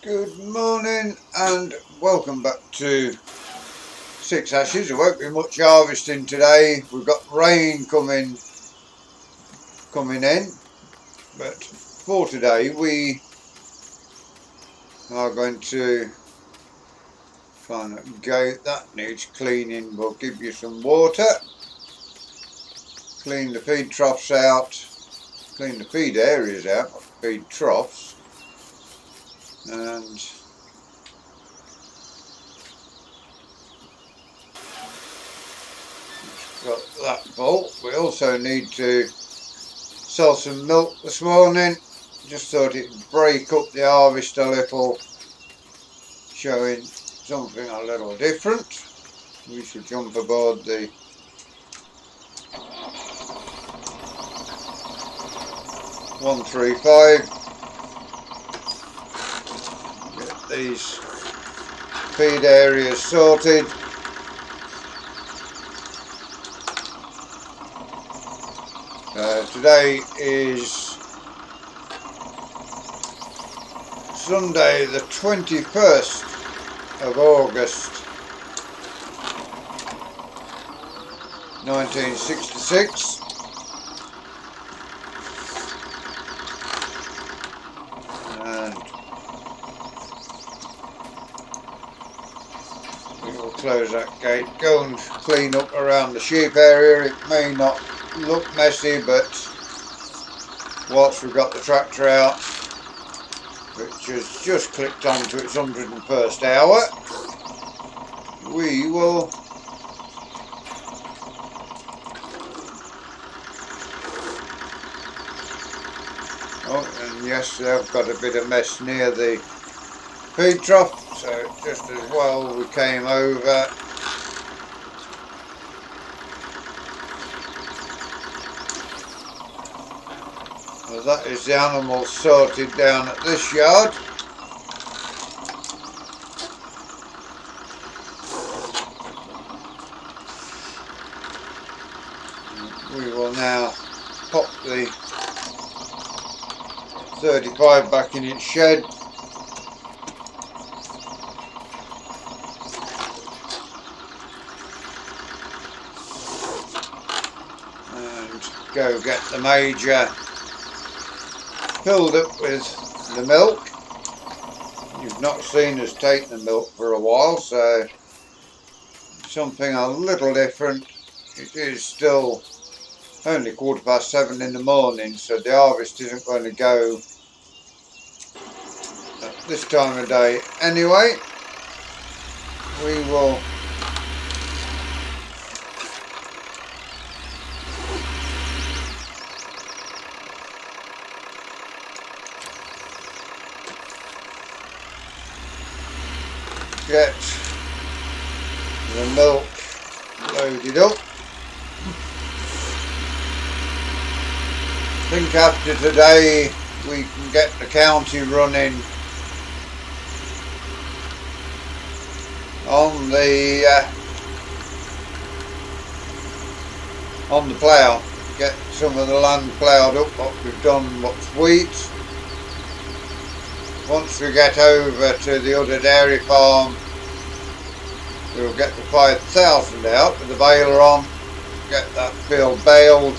Good morning and welcome back to Six Ashes. There won't be much harvesting today. We've got rain coming in, but for today we are going to kind of gate that needs cleaning. We'll give you some water, clean the feed troughs out, clean the feed areas out, not feed troughs, and got that full. We also need to sell some milk this morning. Just thought it'd break up the harvest a little, showing something a little different. We should jump aboard the $135. Get these feed areas sorted. Today is Sunday the 21st of August 1966, and we will close that gate, go and clean up around the sheep area. It may not look messy, but whilst we've got the tractor out, which has just clicked onto its 101st hour, we will and yes, I've got a bit of mess near the feed trough, so just as well we came over. Well, that is the animals sorted down at this yard. We will now pop the 35 back in its shed. And go get the major filled up with the milk. You've not seen us take the milk for a while, so something a little different. It is still only 7:15 in the morning, so the harvest isn't going to go at this time of day anyway. We will get the milk loaded up. I think after today we can get the county running on the plough, get some of the land ploughed up. What we've done, what's wheat. Once we get over to the other dairy farm, we'll get the 5,000 out with the baler on, get that field baled.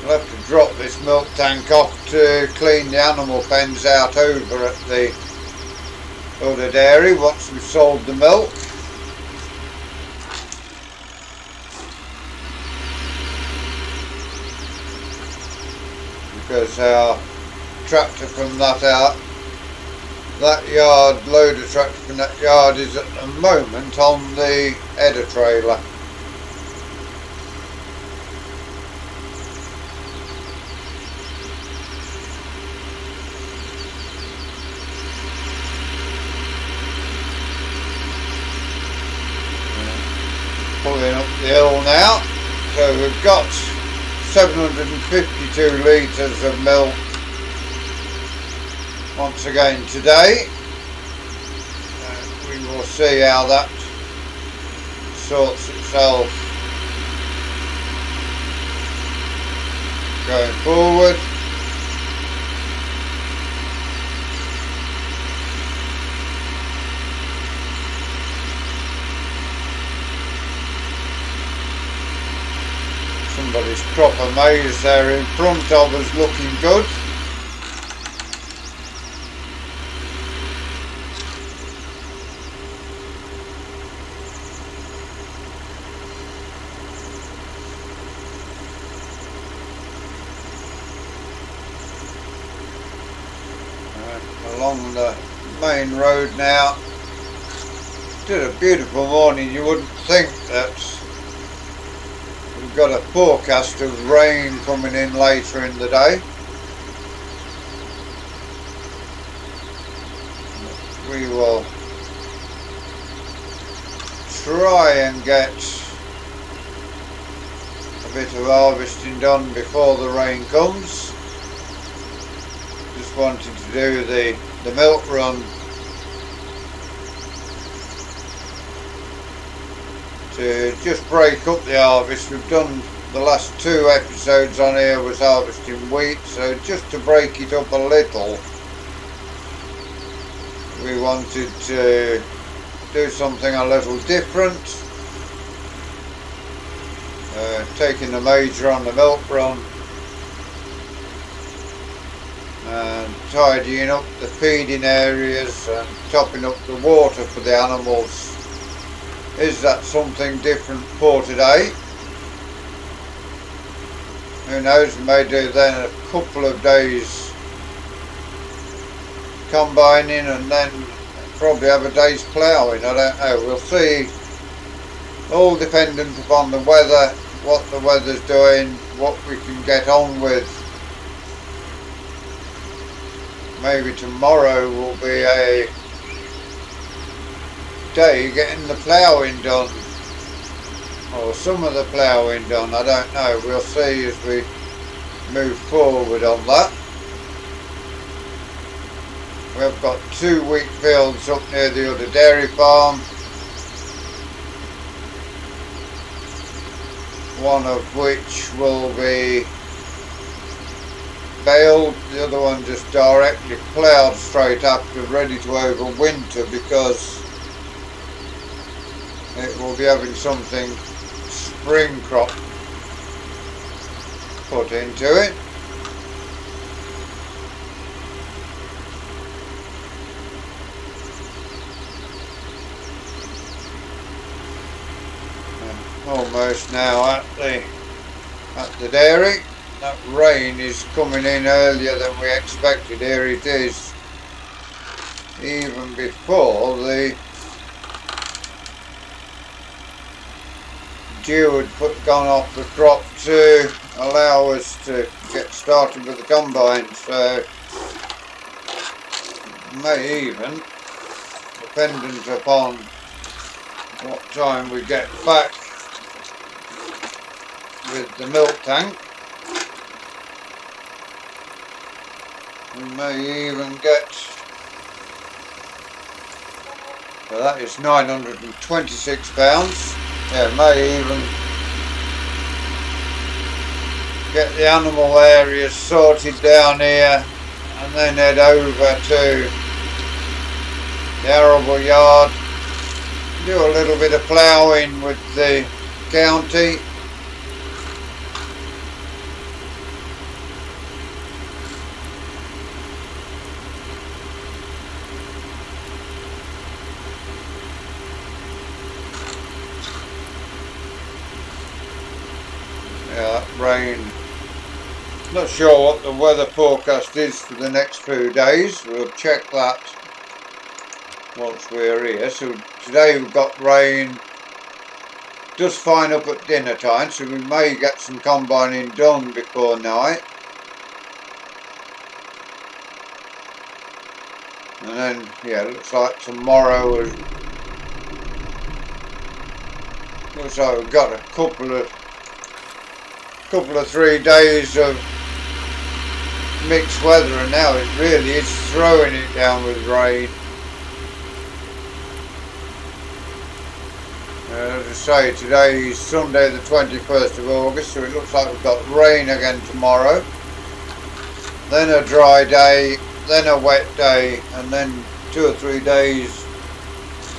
We'll have to drop this milk tank off to clean the animal pens out over at the other dairy once we've sold the milk. Because our tractor from that yard, loader tractor from that yard, is at the moment on the header trailer. Pulling up the hill now, so we've got 752 litres of milk once again today. We will see how that sorts itself going forward. this crop of maize there in front of us looking good. Along the main road now. It's a beautiful morning. You wouldn't think that we've got a forecast of rain coming in later in the day. We will try and get a bit of harvesting done before the rain comes. Just wanted to do the milk run to just break up the harvest. We've done the last 2 episodes on here was harvesting wheat, so just to break it up a little, we wanted to do something a little different. Taking the major on the milk run and tidying up the feeding areas and topping up the water for the animals. Is that something different for today? Who knows, we may do then a couple of days combining and then probably have a day's ploughing. I don't know, we'll see. All dependent upon the weather, what the weather's doing, what we can get on with. Maybe tomorrow will be a day getting the ploughing done, or some of the ploughing done. I don't know, we'll see as we move forward on that. We've got 2 wheat fields up near the other dairy farm, one of which will be baled, the other one just directly ploughed straight after, ready to overwinter, because it will be having something spring crop put into it. Almost now at the dairy. That rain is coming in earlier than we expected. Here it is, even before the dew had gone off the crop to allow us to get started with the combine. So may even, dependent upon what time we get back with the milk tank, we may even get, so that is 926 pounds. Yeah, may even get the animal areas sorted down here and then head over to the arable yard, do a little bit of ploughing with the county. Rain. Not sure what the weather forecast is for the next few days. We'll check that once we're here. So today we've got rain, just fine up at dinner time, so we may get some combining done before night. And then, yeah, looks like tomorrow looks like we've got a couple of 3 days of mixed weather, and now it really is throwing it down with rain. As I say, today is Sunday the 21st of August, so it looks like we've got rain again tomorrow, then a dry day, then a wet day, and then 2 or 3 days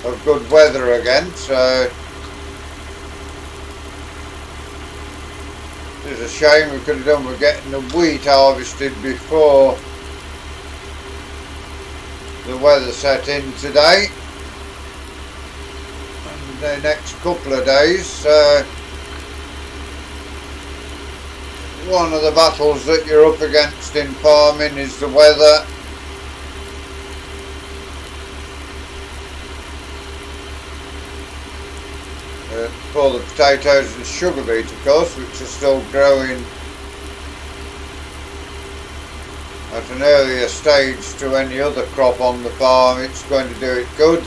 of good weather again. So It's a shame. We could have done with getting the wheat harvested before the weather set in today and the next couple of days. One of the battles that you're up against in farming is the weather. For the potatoes and sugar beet, of course, which are still growing at an earlier stage to any other crop on the farm, it's going to do it good.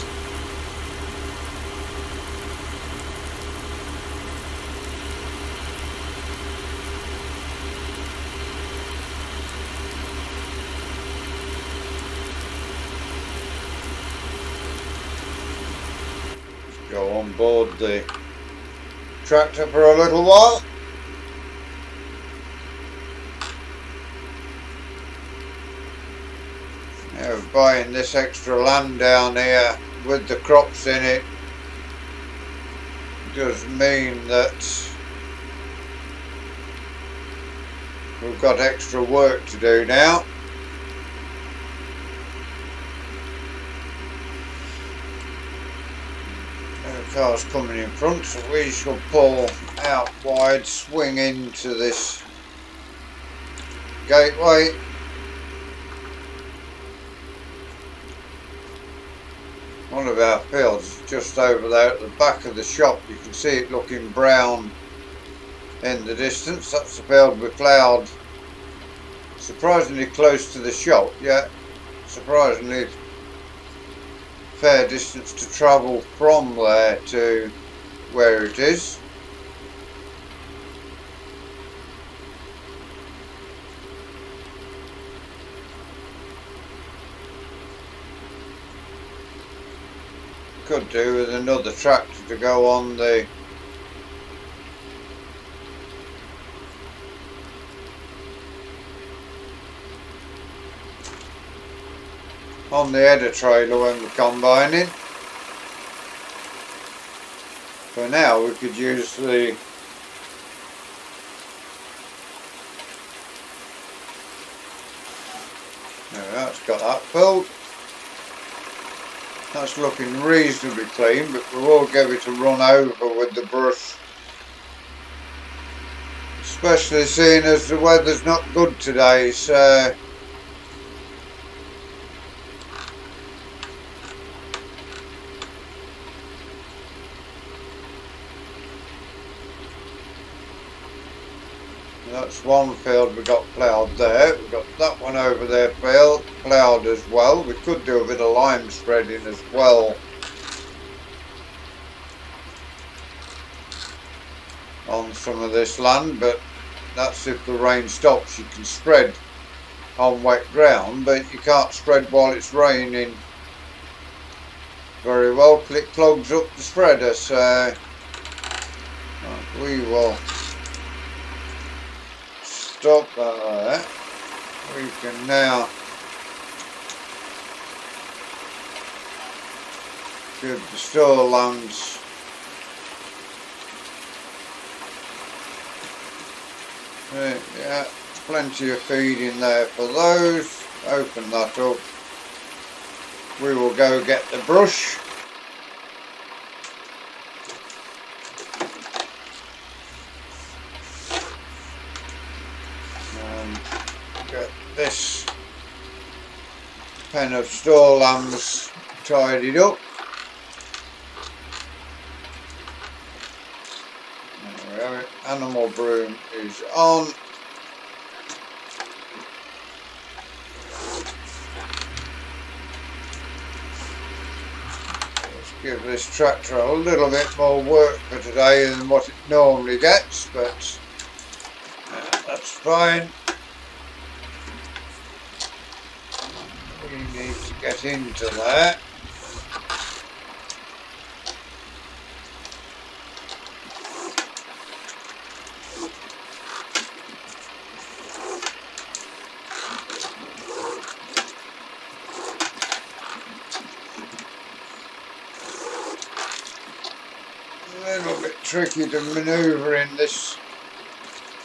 Let's go on board the tractor for a little while. Now, buying this extra land down here with the crops in it does mean that we've got extra work to do now. Car's coming in front, so we shall pull out wide, swing into this gateway. One of our fields is just over there at the back of the shop. You can see it looking brown in the distance. That's the field we ploughed surprisingly close to the shop, yet surprisingly fair distance to travel from there to where it is. Could do with another tractor to go on the header trailer when we're combining. For now we could use the that's got that filled. That's looking reasonably clean, but we will give it a run over with the brush, especially seeing as the weather's not good today, so that's one field we got ploughed there. We've got that one over there ploughed as well. We could do a bit of lime spreading as well on some of this land, but that's if the rain stops. You can spread on wet ground, but you can't spread while it's raining very well. It clogs up the spreader, so we will stop that there. We can now give the store lambs yeah, plenty of feed in there for those. Open that up. We will go get the brush. Get this pen of store lambs tidied up. There we have it. Animal broom is on. Let's give this tractor a little bit more work for today than what it normally gets, but that's fine. We need to get into there. A little bit tricky to manoeuvre in this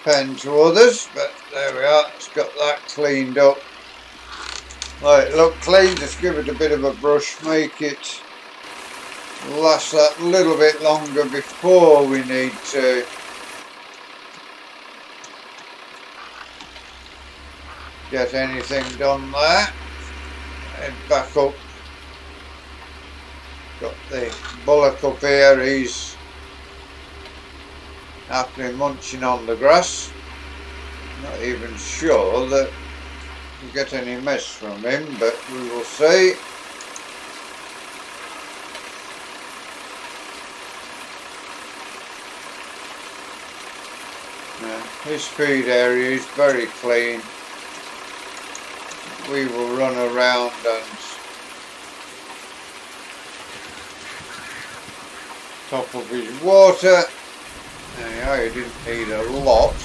pen to others, but there we are, it's got that cleaned up. Right, look clean, just give it a bit of a brush, make it last that little bit longer before we need to get anything done there. Head back up. Got the bullock up here, he's happily munching on the grass. Not even sure that we get any mess from him, but we will see. His feed area is very clean. We will run around and top of his water. Anyhow, he didn't need a lot.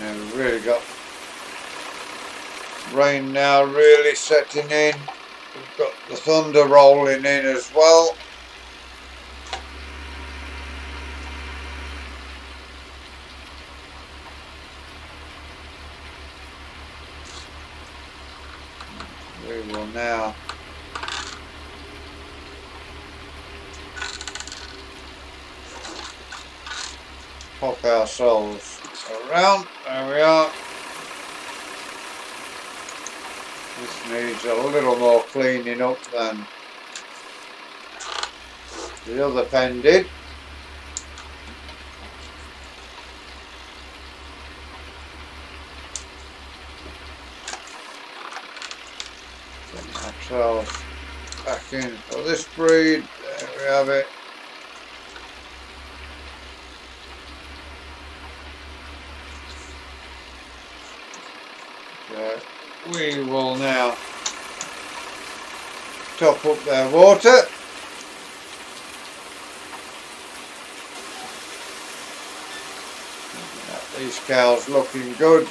Now we've really got rain now really setting in. We've got the thunder rolling in as well. We will now pop ourselves around. There we are. This needs a little more cleaning up than the other pen did. Get ourselves back in for this breed. There we have it. So we will now top up their water. These cows looking good.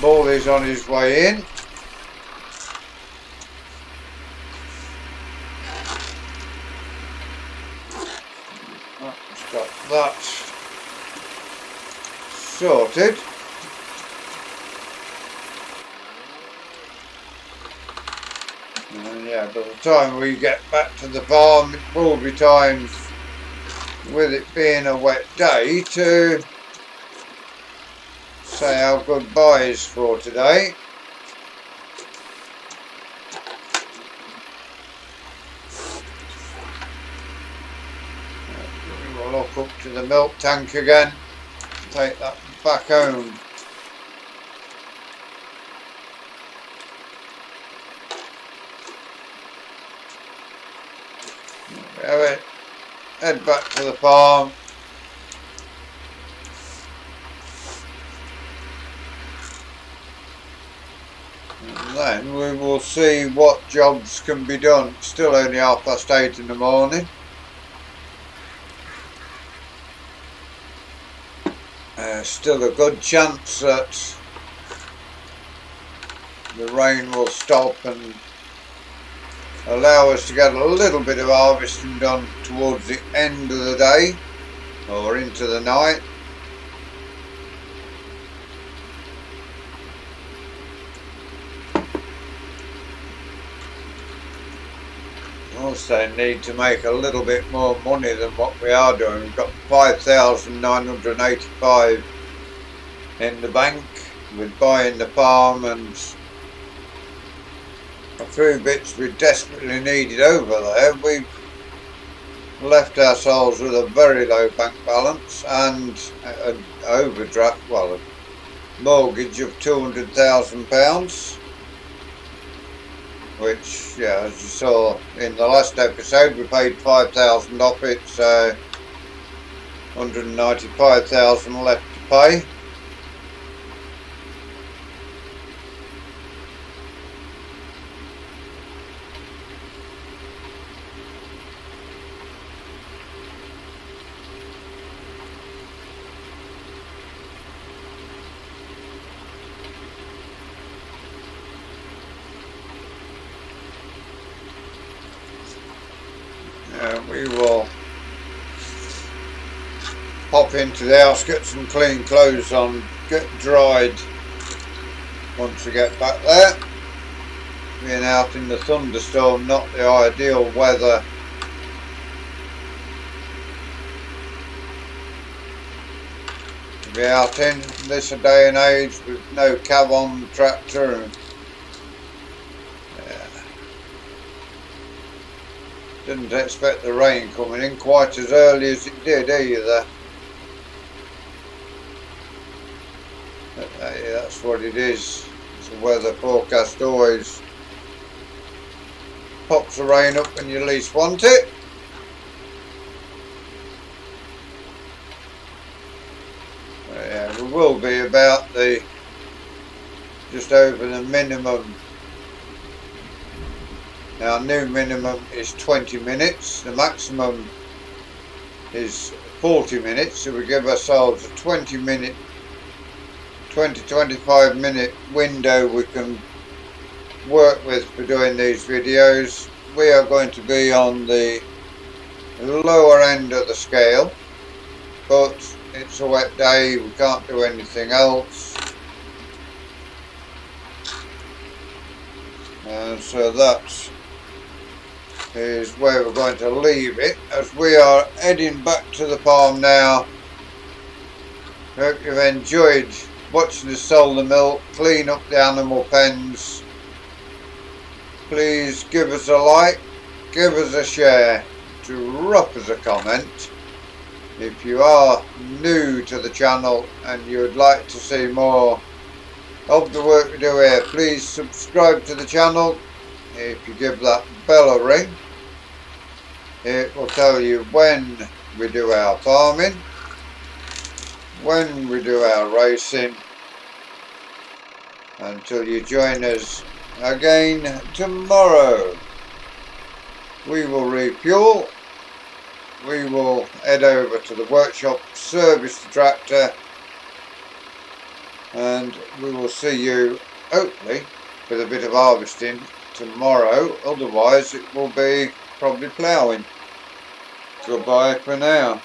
Bull is on his way in. That's got that sorted. And yeah, by the time we get back to the farm, it will be time, with it being a wet day, to say our goodbyes for today. We will look up to the milk tank again, take that back home. Have it. Head back to the farm. And then we will see what jobs can be done. It's still only 8:30 in the morning. Still a good chance that the rain will stop and allow us to get a little bit of harvesting done towards the end of the day or into the night. Also need to make a little bit more money than what we are doing. We've got 5,985 in the bank with buying the farm and a few bits we desperately needed over there. We've left ourselves with a very low bank balance and an overdraft, well, a mortgage of £200,000, which, yeah, as you saw in the last episode, we paid 5,000 off it, so 195,000 left to pay. We will pop into the house, get some clean clothes on, get dried once we get back there. Being out in the thunderstorm, not the ideal weather. To be out in this day and age with no cab on the tractor. And, yeah. Didn't expect the rain coming in quite as early as it did either. But, yeah, that's what it is. It's the weather forecast always pops the rain up when you least want it. Yeah, we will be about the just over the minimum. Our new minimum is 20 minutes. The maximum is 40 minutes. So we give ourselves a 20-25 minute window we can work with for doing these videos. We are going to be on the lower end of the scale, but it's a wet day, we can't do anything else, and so that is where we're going to leave it, as we are heading back to the farm now. Hope you've enjoyed watching us sell the milk, clean up the animal pens. Please give us a like, give us a share, drop us a comment. If you are new to the channel and you would like to see more of the work we do here, please subscribe to the channel. If you give that bell a ring, it will tell you when we do our farming, when we do our racing, until you join us again tomorrow. We will refuel, we will head over to the workshop, service the tractor, and we will see you hopefully with a bit of harvesting tomorrow. Otherwise it will be probably ploughing. Goodbye for now.